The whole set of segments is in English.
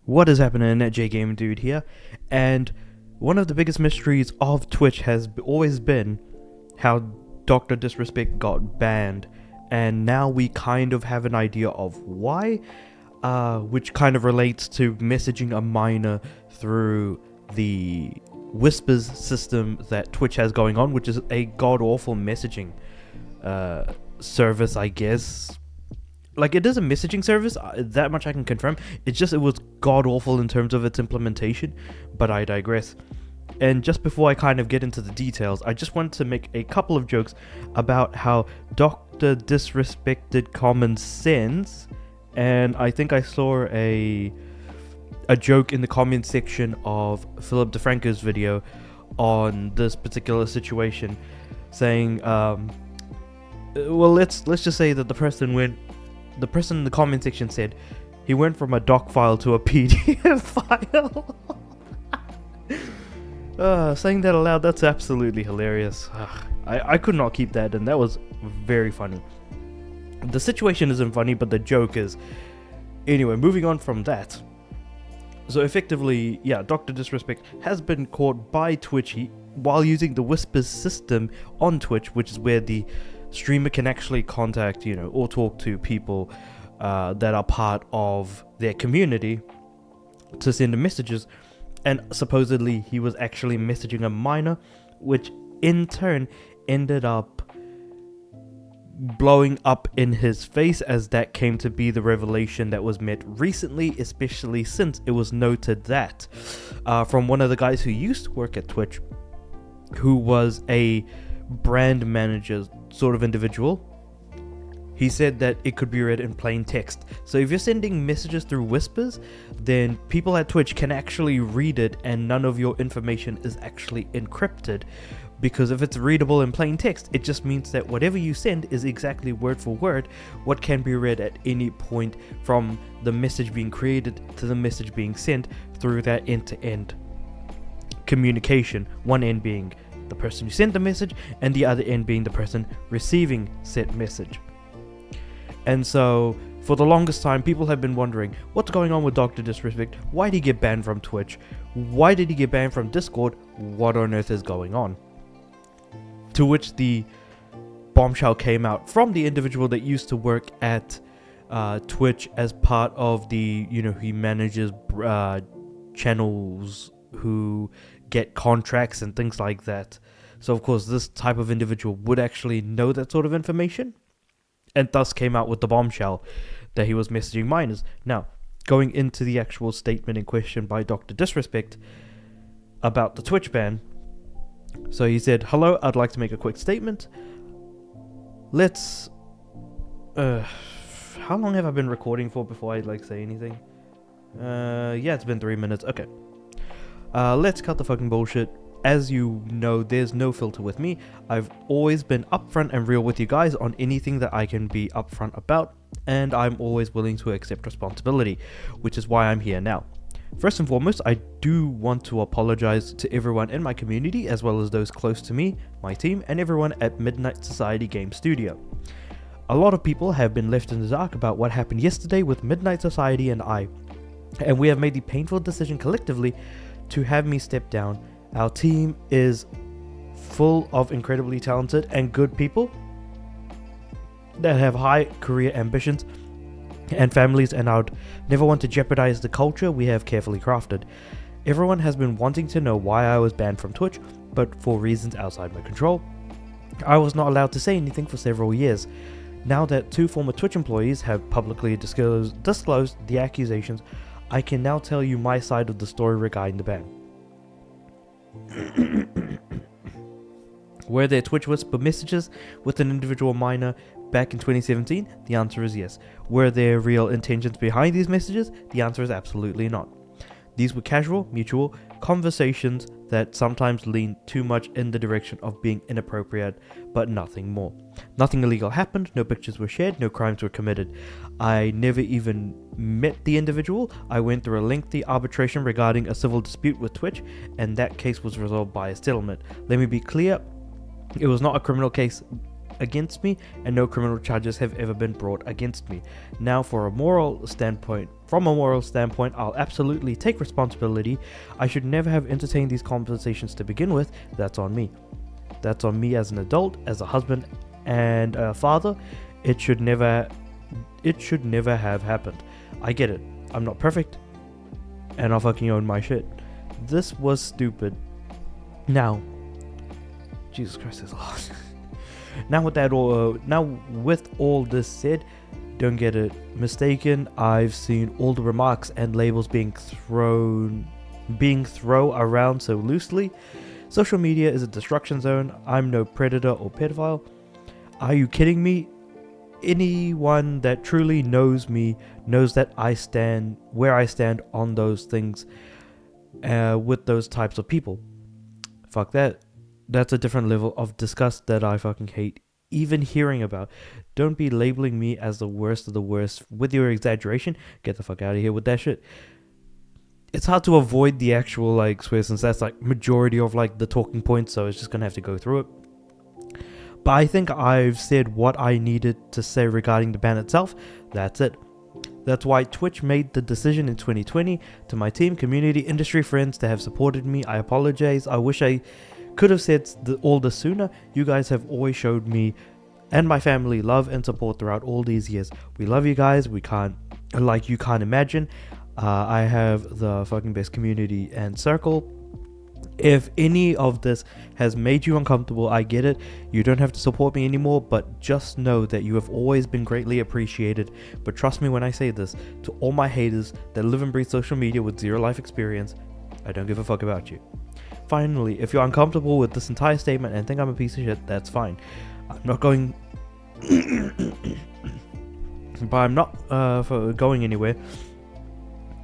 What is happening? J Game Dude here, and one of the biggest mysteries of Twitch has always been how Dr. Disrespect got banned, and now we kind of have an idea of why, which kind of relates to messaging a minor through the Whispers system that Twitch has going on, which is a god-awful messaging service, I guess. Like, it is a messaging service, that much I can confirm. It's just, it was god-awful in terms of its implementation, but I digress. And just before I kind of get into the details, I just wanted to make a couple of jokes about how Dr. Disrespected common sense, and I think I saw a joke in the comment section of Philip DeFranco's video on this particular situation, saying, well, let's just say that the person in the comment section said he went from a doc file to a PDF file. Saying that aloud, that's absolutely hilarious. I could not keep that in. That was very funny. The situation isn't funny, but the joke is. Anyway, moving on from that. So effectively, yeah, Dr. Disrespect has been caught by Twitch while using the Whispers system on Twitch, which is where the streamer can actually contact, or talk to people that are part of their community to send them messages. And supposedly he was actually messaging a minor, which in turn ended up blowing up in his face, as that came to be the revelation that was made recently, especially since it was noted that from one of the guys who used to work at Twitch, who was a brand manager sort of individual. He said that it could be read in plain text. So if you're sending messages through Whispers, then people at Twitch can actually read it, and none of your information is actually encrypted. Because if it's readable in plain text, it just means that whatever you send is exactly word for word what can be read at any point from the message being created to the message being sent through that end-to-end communication. One end being the person who sent the message, and the other end being the person receiving said message. And so, for the longest time, people have been wondering, what's going on with Dr. Disrespect? Why did he get banned from Twitch? Why did he get banned from Discord? What on earth is going on? To which the bombshell came out from the individual that used to work at Twitch as part of the, he manages channels who get contracts and things like that. So of course this type of individual would actually know that sort of information, and thus came out with the bombshell that he was messaging minors. Now, going into the actual statement in question by Dr. Disrespect about the Twitch ban. So he said, "Hello, I'd like to make a quick statement. Let's how long have I been recording for before I say anything? Yeah, it's been 3 minutes. Okay. Let's cut the fucking bullshit. As you know, there's no filter with me. I've always been upfront and real with you guys on anything that I can be upfront about, and I'm always willing to accept responsibility, which is why I'm here now. First and foremost, I do want to apologize to everyone in my community, as well as those close to me, my team, and everyone at Midnight Society Game Studio. A lot of people have been left in the dark about what happened yesterday with Midnight Society and I, and we have made the painful decision collectively to have me step down. Our team is full of incredibly talented and good people that have high career ambitions and families, and I would never want to jeopardize the culture we have carefully crafted. Everyone has been wanting to know why I was banned from Twitch, but for reasons outside my control, I was not allowed to say anything for several years. Now that 2 former Twitch employees have publicly disclosed the accusations, I can now tell you my side of the story regarding the ban. Were there Twitch Whisper messages with an individual minor back in 2017? The answer is yes. Were there real intentions behind these messages? The answer is absolutely not. These were casual, mutual conversations that sometimes leaned too much in the direction of being inappropriate, but nothing more. Nothing illegal happened, no pictures were shared, no crimes were committed. I never even met the individual. I went through a lengthy arbitration regarding a civil dispute with Twitch, and that case was resolved by a settlement. Let me be clear, it was not a criminal case against me, and no criminal charges have ever been brought against me. Now, from a moral standpoint, I'll absolutely take responsibility. I should never have entertained these conversations to begin with. That's on me. That's on me as an adult, as a husband and a father. It should never have happened. I get it. I'm not perfect, and I'll fucking own my shit. This was stupid. Now, Jesus Christ, there's a lot. Now with all this said, don't get it mistaken. I've seen all the remarks and labels being thrown around so loosely. Social media is a destruction zone. I'm no predator or pedophile. Are you kidding me? Anyone that truly knows me knows that I stand where I stand on those things with those types of people. Fuck that. That's a different level of disgust that I fucking hate even hearing about. Don't be labeling me as the worst of the worst with your exaggeration. Get the fuck out of here with that shit. It's hard to avoid the actual like swear, since that's like majority of like the talking points, so it's just gonna have to go through it. But I think I've said what I needed to say regarding the ban itself. That's it. That's why Twitch made the decision in 2020. To my team, community, industry friends that have supported me, I apologize. I wish I could have said all this sooner. You guys have always showed me and my family love and support throughout all these years. We love you guys. You can't imagine. I have the fucking best community and circle. If any of this has made you uncomfortable, I get it. You don't have to support me anymore, but just know that you have always been greatly appreciated. But trust me when I say this, to all my haters that live and breathe social media with zero life experience, I don't give a fuck about you. Finally, if you're uncomfortable with this entire statement and think I'm a piece of shit, that's fine. I'm not going... but I'm not going anywhere.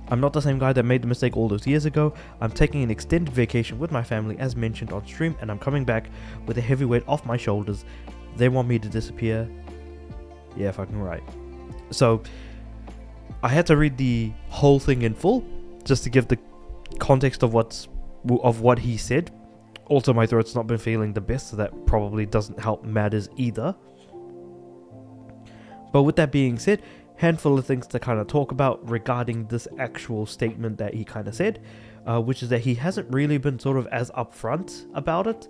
I'm not the same guy that made the mistake all those years ago. I'm taking an extended vacation with my family as mentioned on stream, and I'm coming back with a heavy weight off my shoulders. They want me to disappear. Yeah, fucking right. So, I had to read the whole thing in full, just to give the context of what he said. Also, my throat's not been feeling the best, so that probably doesn't help matters either. But with that being said, handful of things to kind of talk about regarding this actual statement that he kind of said, which is that he hasn't really been sort of as upfront about it,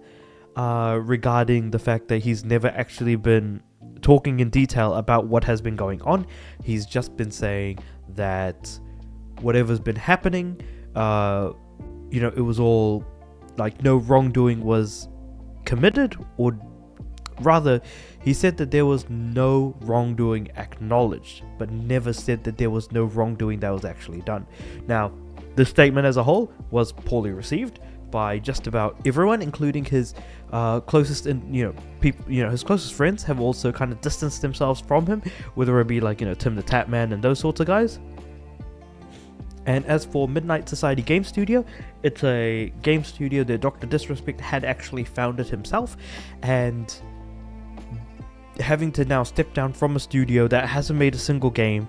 regarding the fact that he's never actually been talking in detail about what has been going on. He's just been saying that whatever's been happening, it was all like no wrongdoing was committed, or rather, he said that there was no wrongdoing acknowledged, but never said that there was no wrongdoing that was actually done. Now, the statement as a whole was poorly received by just about everyone, including his closest people. His closest friends have also kind of distanced themselves from him, whether it be like Tim the Tap Man and those sorts of guys. And as for Midnight Society Game Studio, it's a game studio that Dr. Disrespect had actually founded himself, and having to now step down from a studio that hasn't made a single game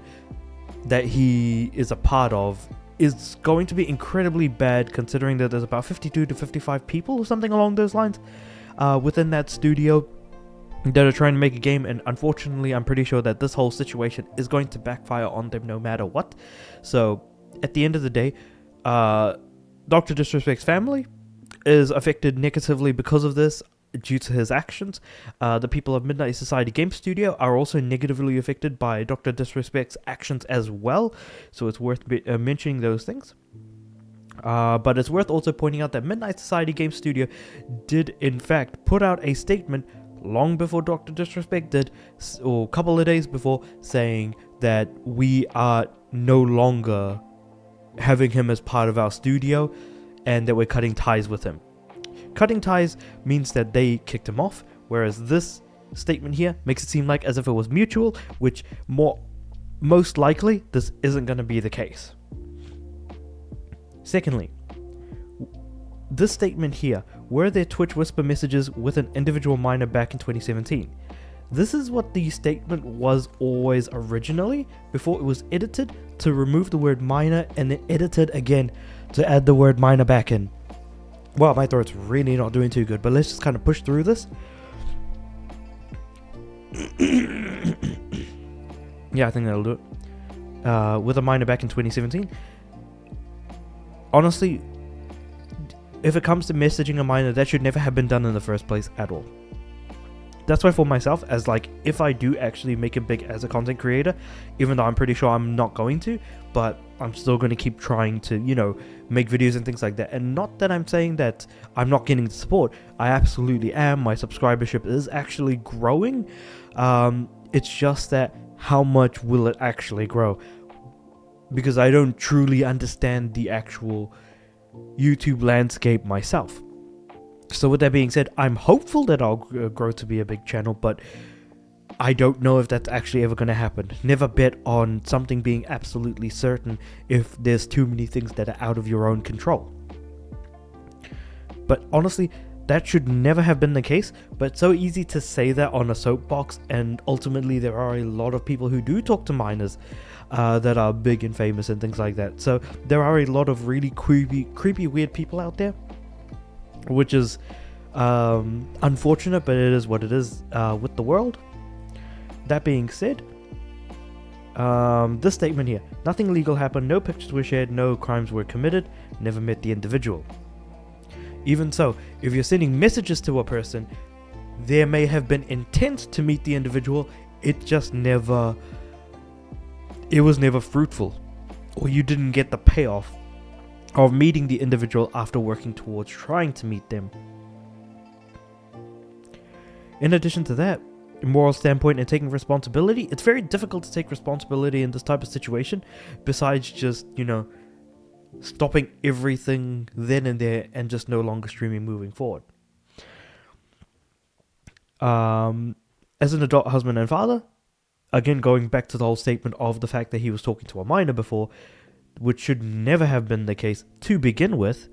that he is a part of is going to be incredibly bad, considering that there's about 52 to 55 people or something along those lines within that studio that are trying to make a game, and unfortunately I'm pretty sure that this whole situation is going to backfire on them no matter what. So at the end of the day, Dr. Disrespect's family is affected negatively because of this due to his actions. The people of Midnight Society Game Studio are also negatively affected by Dr. Disrespect's actions as well, so it's worth mentioning those things. But it's worth also pointing out that Midnight Society Game Studio did in fact put out a statement long before Dr. Disrespect did, or a couple of days before, saying that we are no longer having him as part of our studio and that we're cutting ties with him. Cutting ties means that they kicked him off, whereas this statement here makes it seem like as if it was mutual, which most likely this isn't going to be the case. Secondly, this statement here, were there Twitch whisper messages with an individual minor back in 2017? This is what the statement was always originally, before it was edited to remove the word minor and then edited again to add the word minor back in. Well, my throat's really not doing too good, but let's just kind of push through this. Yeah, I think that'll do it. With a minor back in 2017. Honestly, if it comes to messaging a minor, that should never have been done in the first place at all. That's why for myself, as like, if I do actually make it big as a content creator, even though I'm pretty sure I'm not going to, but I'm still going to keep trying to, you know, make videos and things like that. And not that I'm saying that I'm not getting the support. I absolutely am. My subscribership is actually growing. It's just that how much will it actually grow? Because I don't truly understand the actual YouTube landscape myself. So with that being said, I'm hopeful that I'll grow to be a big channel, but I don't know if that's actually ever going to happen. Never bet on something being absolutely certain if there's too many things that are out of your own control. But honestly, that should never have been the case, but it's so easy to say that on a soapbox, and ultimately there are a lot of people who do talk to minors that are big and famous and things like that. So there are a lot of really creepy, weird people out there, which is unfortunate, but it is what it is with the world. That being said, this statement here: nothing illegal happened, no pictures were shared, no crimes were committed, never met the individual. Even so, if you're sending messages to a person, there may have been intent to meet the individual, it was never fruitful, or you didn't get the payoff of meeting the individual after working towards trying to meet them. In addition to that, moral standpoint and taking responsibility, it's very difficult to take responsibility in this type of situation, besides just, you know, stopping everything then and there and just no longer streaming moving forward. As an adult husband and father, again going back to the whole statement of the fact that he was talking to a minor before, which should never have been the case to begin with,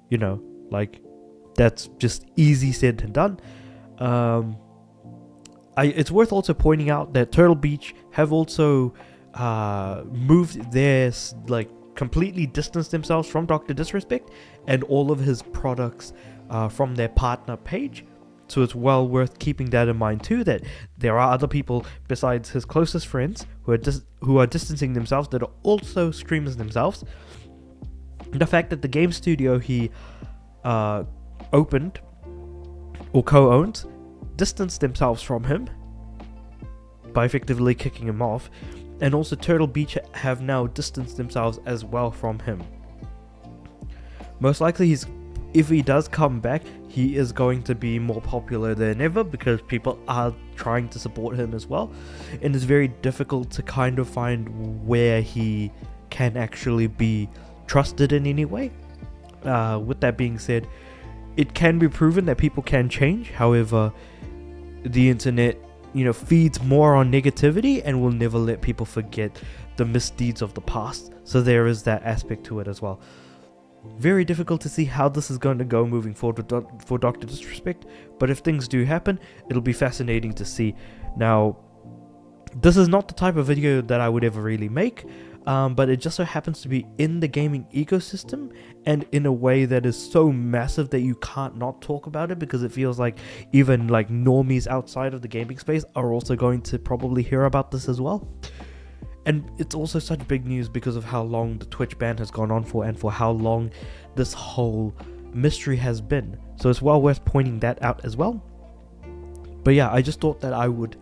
you know, like, that's just easy said and done. It's worth also pointing out that Turtle Beach have also moved their, like, completely distanced themselves from Dr. Disrespect and all of his products from their partner page. So it's well worth keeping that in mind too, that there are other people besides his closest friends who are distancing themselves, that are also streamers themselves. The fact that the game studio he opened or co-owned distanced themselves from him by effectively kicking him off, and also Turtle Beach have now distanced themselves as well from him. Most likely if he does come back, he is going to be more popular than ever because people are trying to support him as well, and it's very difficult to kind of find where he can actually be trusted in any way. With that being said, it can be proven that people can change. However, the internet, you know, feeds more on negativity and will never let people forget the misdeeds of the past. So there is that aspect to it as well. Very difficult to see how this is going to go moving forward for Dr. Disrespect, but if things do happen, it'll be fascinating to see. Now, this is not the type of video that I would ever really make, but it just so happens to be in the gaming ecosystem and in a way that is so massive that you can't not talk about it, because it feels like even like normies outside of the gaming space are also going to probably hear about this as well. And it's also such big news because of how long the Twitch ban has gone on for, and for how long this whole mystery has been. So it's well worth pointing that out as well. But yeah, I just thought that I would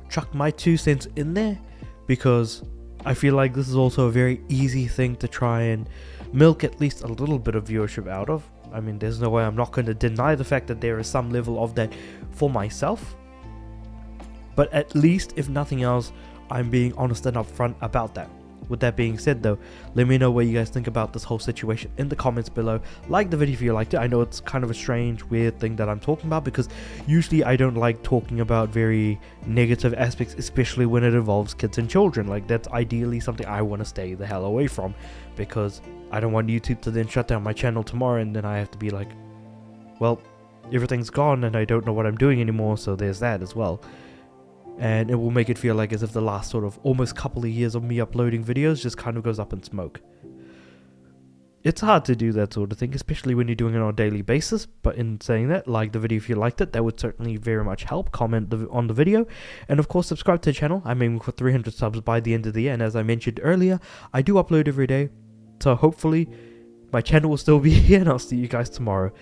chuck my 2 cents in there, because I feel like this is also a very easy thing to try and milk at least a little bit of viewership out of. I mean, there's no way I'm not going to deny the fact that there is some level of that for myself. But at least, if nothing else, I'm being honest and upfront about that. With that being said though, let me know what you guys think about this whole situation in the comments below. Like the video if you liked it. I know it's kind of a strange, weird thing that I'm talking about, because usually I don't like talking about very negative aspects, especially when it involves kids and children. Like, that's ideally something I want to stay the hell away from, because I don't want YouTube to then shut down my channel tomorrow and then I have to be like, well, everything's gone and I don't know what I'm doing anymore, so there's that as well. And it will make it feel like as if the last sort of almost couple of years of me uploading videos just kind of goes up in smoke. it's hard to do that sort of thing, especially when you're doing it on a daily basis. But in saying that, like the video if you liked it. That would certainly very much help. Comment on the video. And of course, subscribe to the channel. I'm aiming for 300 subs by the end of the year. And as I mentioned earlier, I do upload every day. So hopefully, my channel will still be here. And I'll see you guys tomorrow.